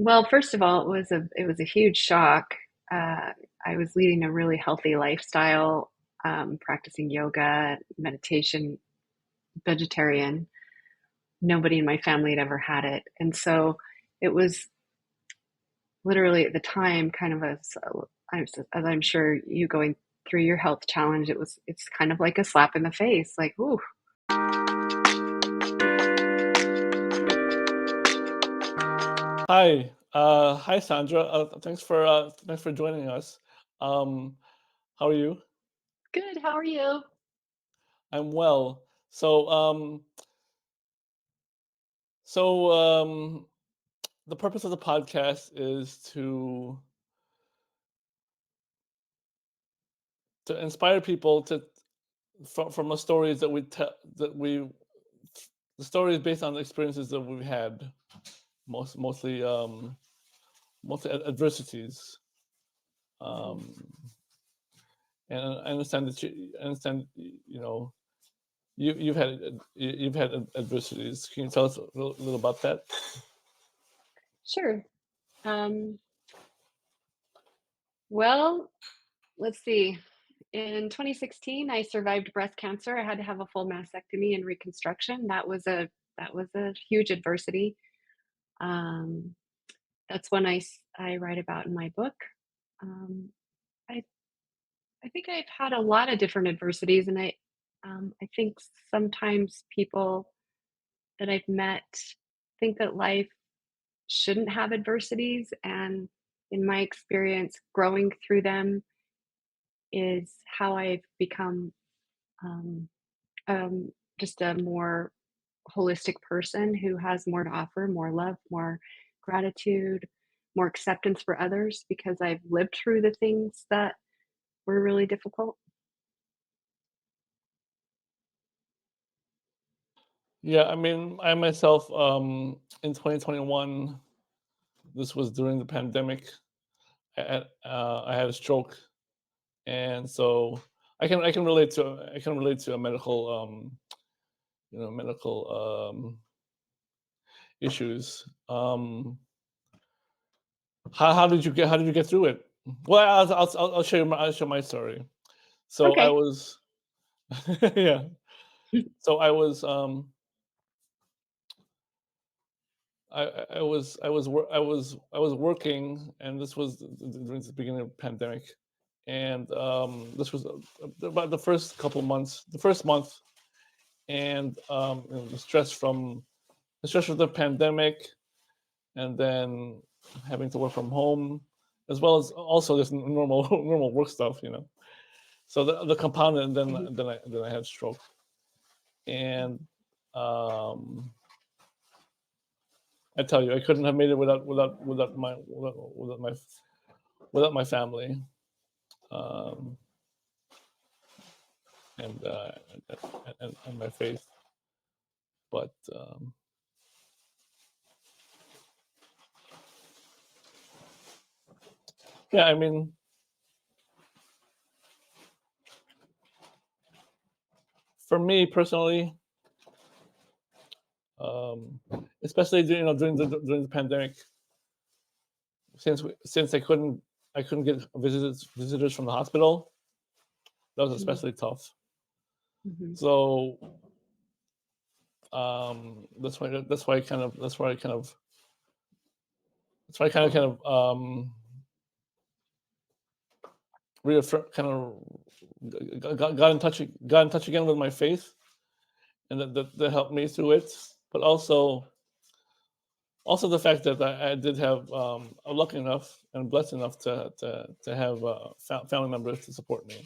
Well, first of all, it was a huge shock. Uh, I was leading a really healthy lifestyle, practicing yoga, meditation, vegetarian. Nobody in my family had ever had it, and so it was literally at the time kind of as I'm sure you going through your health challenge. It's kind of like a slap in the face, like ooh. Hi Sandra. Thanks for joining us. Um, how are you? Good. How are you? I'm well. So the purpose of the podcast is to inspire people from the stories that we tell that we the stories based on the experiences that we've had, mostly adversities. Mhm. Um, and I understand that I understand you've had adversities. Can you tell us a little about that? Sure. Um, well, let's see. In 2016, I survived breast cancer. I had to have a full mastectomy and reconstruction. That was a huge adversity. Um, that's when I write about in my book. Um, I I think I've had a lot of different adversities, and I think sometimes people that I've met think that life shouldn't have adversities, and in my experience, growing through them is how I've become um, um, just a more holistic person who has more to offer, more love, more gratitude, more acceptance for others because I've lived through the things that were really difficult. Yeah, I mean, I myself, in 2021, this was during the pandemic. I had a stroke, and so I can relate to a medical issues. How did you get through it? Well, I'll share my story. So I Okay. was yeah. So I was working, and this was during the beginning of the pandemic, and this was about the first month, and the stress of the pandemic, and then having to work from home, as well as also this normal normal work stuff. So the compounded, and then Mhm. then I had stroke, and um, I tell you, I couldn't have made it without my family, um, and, uh, and my faith. But yeah, I mean, for me personally, um, especially during the pandemic, since I couldn't get visitors from the hospital, that was Mhm. especially tough. Mhm. So that's why I kind of reaffirm kind of got in touch again with my faith, and that helped me through it. But also the fact that I did have, I'm lucky enough and blessed enough to have family members to support me.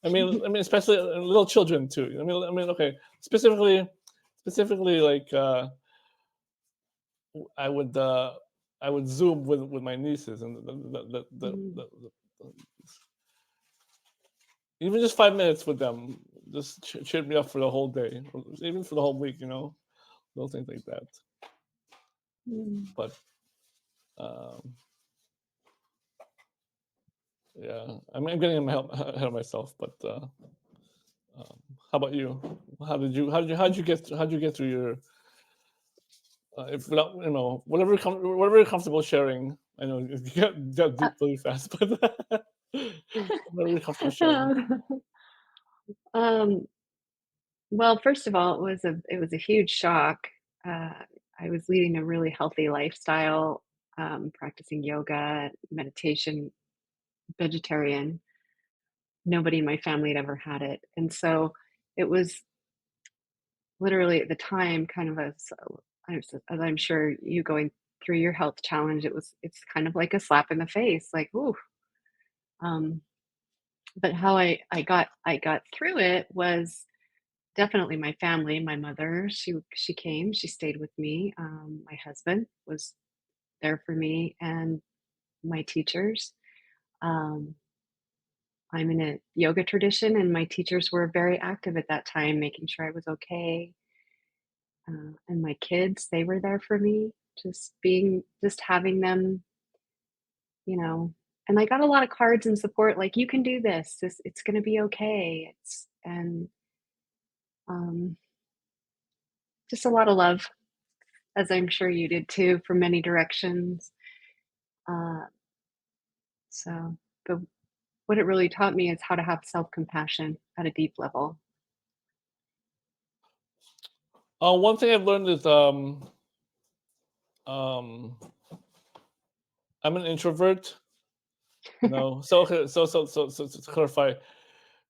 I mean, especially little children too. Okay, specifically, like, I would I would Zoom with my nieces, and Mhm. even just 5 minutes with them just cheered me up for the whole day, or even for the whole week. Little things like that. Mhm. But um, yeah, I'm getting ahead of myself. But how about you? How did you get through if without, whatever you're comfortable sharing. I know you got Uh, deep really fast, but whatever you're comfortable sharing. um, well, first of all, it was a huge shock. Uh, I was leading a really healthy lifestyle, practicing yoga, meditation, vegetarian. Nobody in my family had ever had it, and so it was literally at the time kind of as I'm sure you going through your health challenge, it's kind of like a slap in the face, like, ooh. Um, but how I got through it was definitely my family, my mother, she came, she stayed with me. My husband was there for me, and my teachers. Um, I'm in a yoga tradition, and my teachers were very active at that time, making sure I was okay. And my kids, they were there for me, just having them, you know. And I got a lot of cards and support, like, "You can do this. It's going to be okay." Um, just a lot of love, as I'm sure you did too, from many directions. Uh, so, but what it really taught me is how to have self compassion at a deep level. One thing I've learned is um, I'm an introvert. So okay, so to clarify,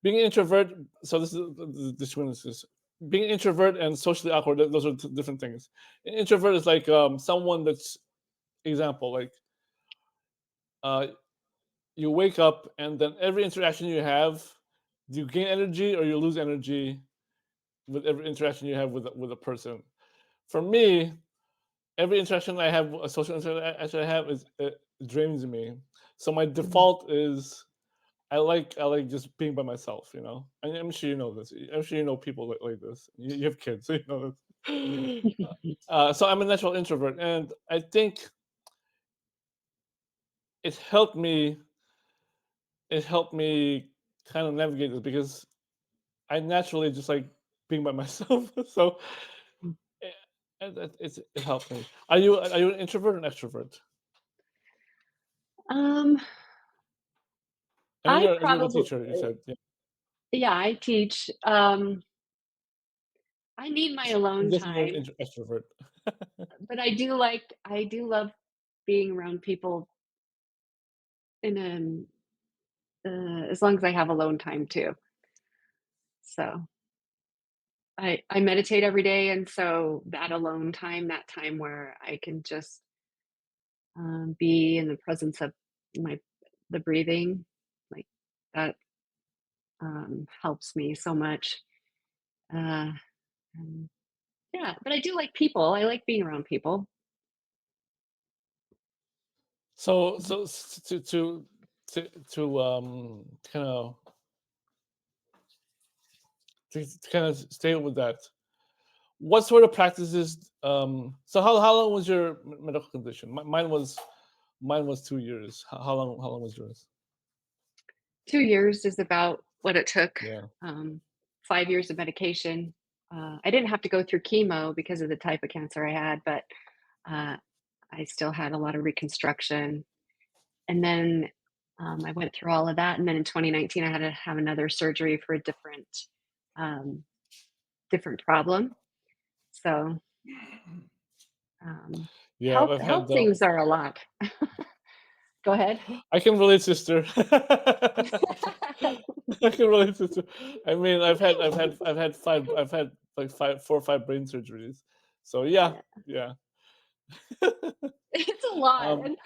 being an introvert. So this is the distinction is being an introvert and socially awkward. Those are different things. An introvert is like someone that's example like uh, you wake up and then every interaction you have, you gain energy or you lose energy with every interaction you have with a person. For me, every interaction I have, a social interaction I have, is it drains me. So my Mhm. default is I like just being by myself. And I'm sure you know this. I'm sure you know people like this. You have kids, so you know this. So I'm a natural introvert, and I think it helped me. It helped me kind of navigate this because I naturally just like being by myself. So eh, it helped me. Are you an introvert or an extrovert? Um, I know I you're a yoga probably, teacher. You said, yeah. yeah, I teach. I need my I'm alone guessing you're an time, extrovert. but I do love being around people in as long as I have alone time too. So I meditate every day, and so that alone time, that time where I can just be in the presence of my the breathing, like that helps me so much. Uh, and yeah, but I do like people. I like being around people. To kind of stay with that. What sort of practices? So how long was your medical condition? Mine was 2 years. How long was yours? 2 years is about what it took. Yeah. Um, 5 years of medication. I didn't have to go through chemo because of the type of cancer I had, but uh, I still had a lot of reconstruction. And then I went through all of that. And then in 2019, I had to have another surgery for a um, different problem. So um, Yeah, health I've health had things are a lot. Go ahead. I can relate, sister. I can relate, sister. I mean, I've had like 4 or 5 brain surgeries. So yeah, Yeah, yeah. it's a lot. um, And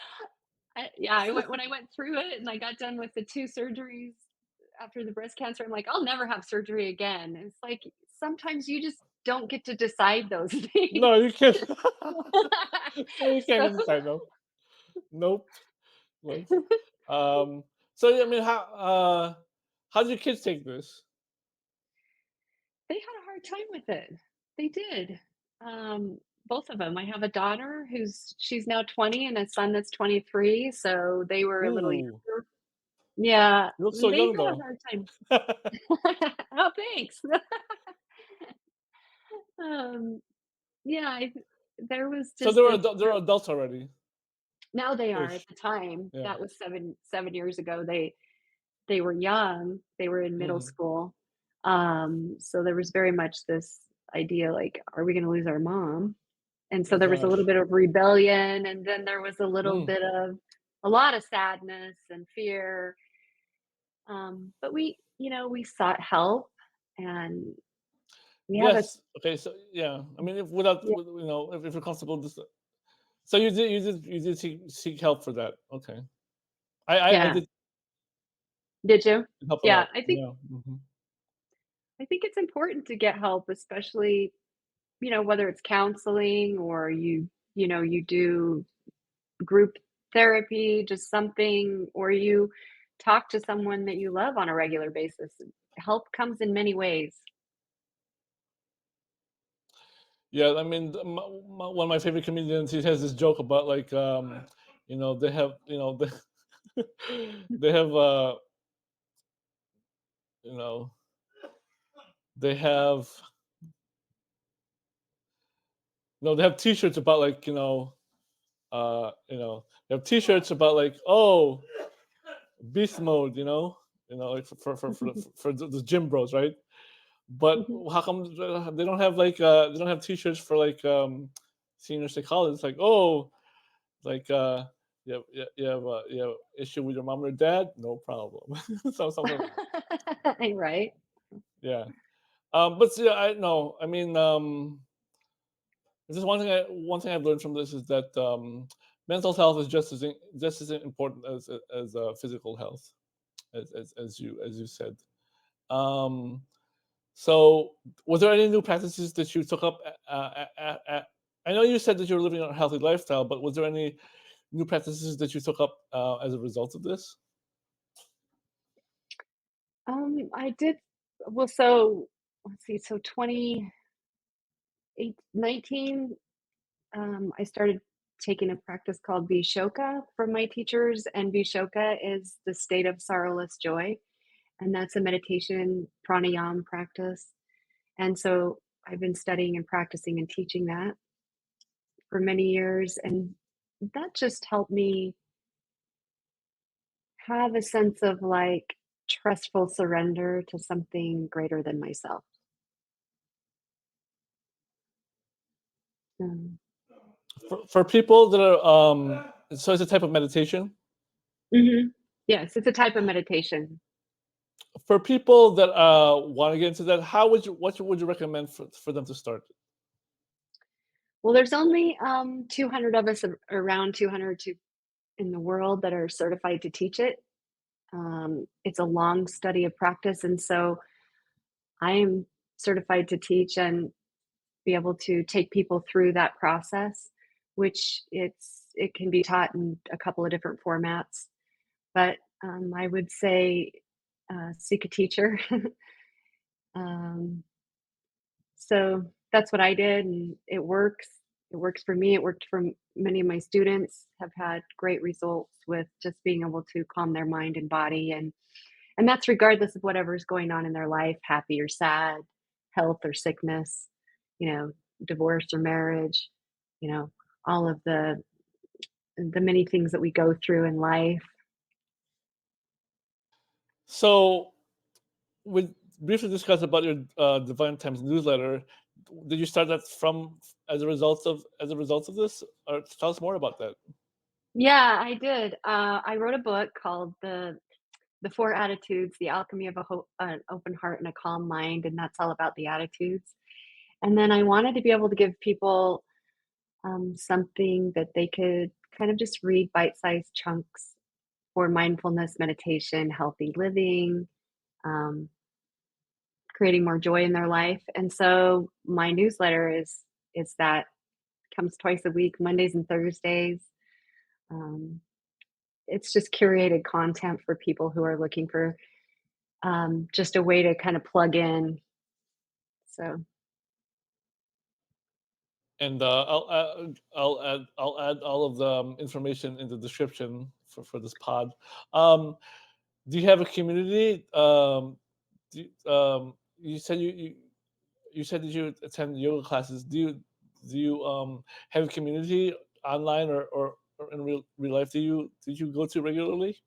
yeah, when I went through it and I got done with the 2 surgeries after the breast cancer, I'm like, "I'll never have surgery again." And it's like, sometimes you just don't get to decide those things. no, you can't. No, you can't So, get inside. No, nope. Nope. Um, so yeah, I mean, how did your kids take this? they had a hard time with it. They did. Both of them. I have a daughter she's now 20 and a son that's 23, so they were a little Ooh, younger. Yeah, you look so they young had a though. hard time. Oh, thanks. Um, yeah, there was So just this they're adults already, now they are. At ish. the time, Yeah. that was 7 years ago, they were young, they were in middle Mhm. school, so there was very much this idea, like, "Are we gonna lose our mom?" And so Oh there was a little gosh. bit of rebellion, and then there was a little Mm. bit of a lot of sadness and fear, but we sought help, and we have a Yes. Okay. So yeah, I mean, if without, yeah, if you're comfortable, just so you did seek help for that. Okay. I yeah. did Did you? help a Yeah, lot. I think Yeah. Hmm. I think it's important to get help, especially, whether it's counseling or you do group therapy, just something, or you talk to someone that you love on a regular basis. Help comes in many ways. Yeah. I mean, one of my favorite comedians, he has this joke about like, they have, they have, you know, they have, they have T-shirts about like, they have T-shirts about like, oh, beast mode, like for the gym bros, right? But Mhm. how come they don't have like they don't have T-shirts for like senior psychologists? Like, oh, like you have issue with your mom or dad? No problem. So something, Right. yeah. But yeah, I know. I mean, this is one thing I've learned from this is that mental health is just as important as physical health, as you said. Um, So, was there any new practices that you took up? I know you said that you were living a healthy lifestyle, but was there any new practices that you took up as a result of this? I did well, so let's see, so 19, I started taking a practice called Vishoka from my teachers, and Vishoka is the state of sorrowless joy, and that's a meditation pranayama practice. And so I've been studying and practicing and teaching that for many years, and that just helped me have a sense of like trustful surrender to something greater than myself. Um, For people that are so it's a type of meditation. mhm. Yes, it's a type of meditation. For people that want to get into that, what would you recommend for them to start? Well, there's only 200 of us, around 200 in the world that are certified to teach it. It's a long study of practice, and so I am certified to teach and be able to take people through that process, which it can be taught in a couple of different formats. But I would say seek a teacher. um, so that's what I did, and it works. It works for me. It worked for many of my students. Have had great results with just being able to calm their mind and body, and that's regardless of whatever's going on in their life, happy or sad, health or sickness, you know, divorce or marriage, you know, all of the many things that we go through in life. So, we briefly discussed about your Divine Times newsletter. Did you start that from as a result of this, or tell us more about that? Yeah, I did. I wrote a book called the Four Attitudes: The Alchemy of an Open Heart and a Calm Mind, and that's all about the attitudes. And then I wanted to be able to give people something that they could kind of just read bite-sized chunks for mindfulness, meditation, healthy living, um, creating more joy in their life. And so my newsletter is that comes twice a week, Mondays and Thursdays. Um, it's just curated content for people who are looking for just a way to kind of plug in. So And I'll add all of the information in the description for this pod. Um, do you have a community? You said you said that you attend yoga classes. do you have a community online or in real life? Do you go to regularly?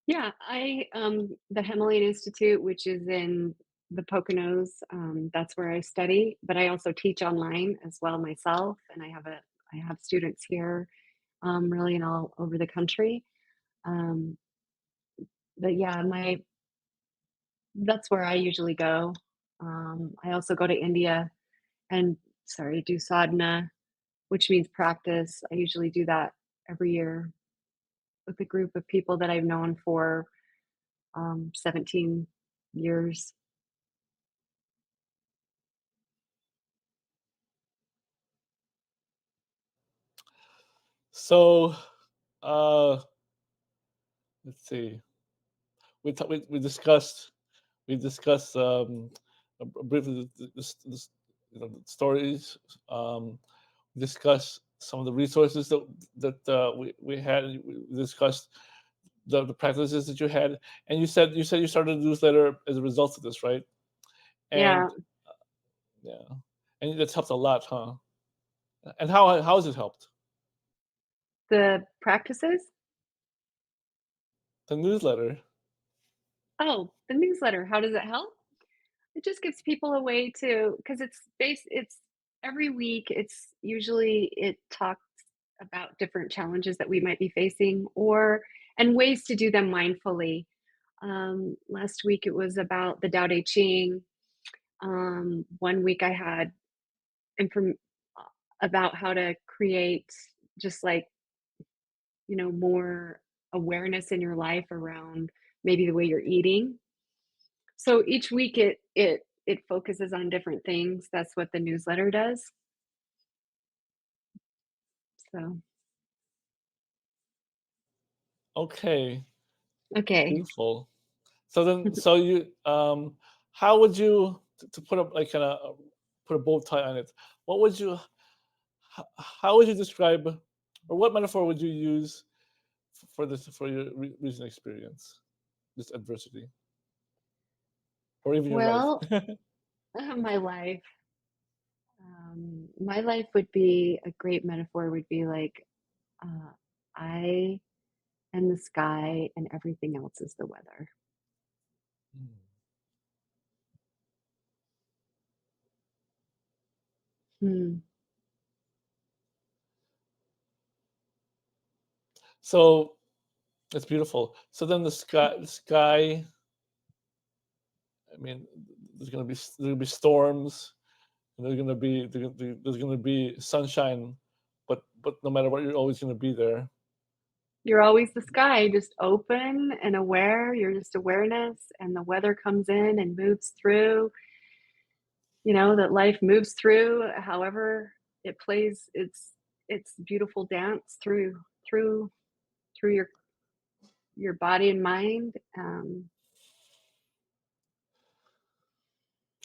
Yeah, the Himalayan Institute, which is in the Poconos, that's where I study, but I also teach online as well myself, and I have students here, really in all over the country. Um, but yeah, my that's where I usually go. I also go to India and do sadhana, which means practice. I usually do that every year with a group of people that I've known for 17 years. So, uh, let's see. We discussed briefly the stories. We discussed some of the resources that we had. We discussed the practices that you had, and you said you started a newsletter as a result of this, right? Yeah, And yeah, and that's helped a lot, huh? And how has it helped? the practices. The newsletter. Oh, the newsletter, how does it help? It just gives people a way to, because it's every week, it talks about different challenges that we might be facing, or and ways to do them mindfully. Last week it was about the Tao Te Ching. One week I had inform about how to create just like, more awareness in your life around maybe the way you're eating. So each week it focuses on different things. That's what the newsletter does. So, Okay, okay. beautiful. So you how would you to put up like kind of put a bow tie on it? What would you how would you describe or what metaphor would you use for this for your recent experience, this adversity, or even your life? Well, my life would be a great metaphor would be like, uh, I and the sky and everything else is the weather. Mm. Hmm. So it's beautiful. So then the sky. I mean, there's gonna be storms, and there's gonna be sunshine, but no matter what, you're always gonna be there. You're always the sky, just open and aware. You're just awareness, and the weather comes in and moves through. That life moves through, however it plays its beautiful dance through through your body and mind. I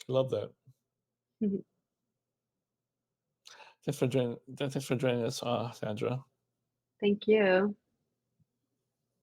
love that. Thanks for joining us, Sandra. Thank you.